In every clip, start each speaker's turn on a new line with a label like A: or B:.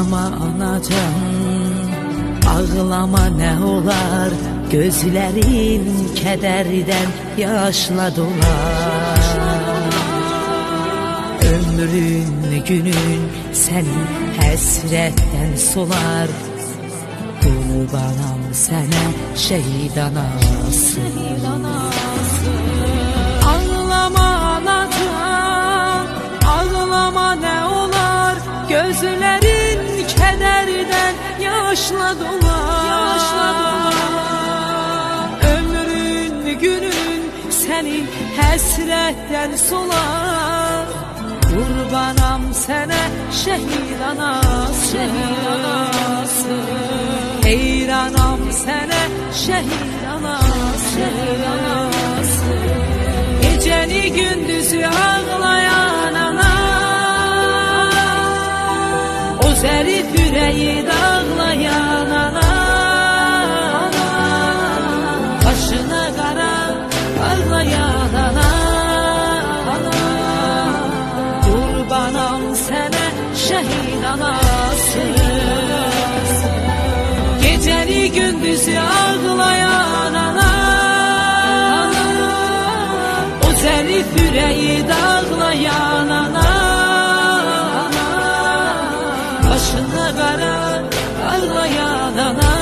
A: Ağlama anacan, ağlama ne olar, gözlerin kederden yaşla dolar. Ömrün günün senin həsrətdən solar, qurbanam sənə şehid anası. Ağlama anacan, ağlama ne olar, gözlerin kederden yaşla dolar. Ömrün günün senin həsrətdən solar, qurbanam sənə şehid anası. Heyranam sənə şehid anası. Gecəni gündüzü ağlayan ana, o zərif ürəyi dağlayan ana, başına qara ağlayan ana. Qurbanam sənə şehid anası. Gecəni gündüzü ağlayan ana, o zərif ürəyi dağlayan ana, başına qara ağlayan ana.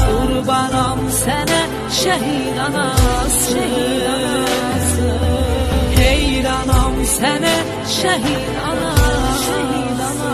A: Qurbanam sənə şehid anası. Heyranam sənə şehid anası.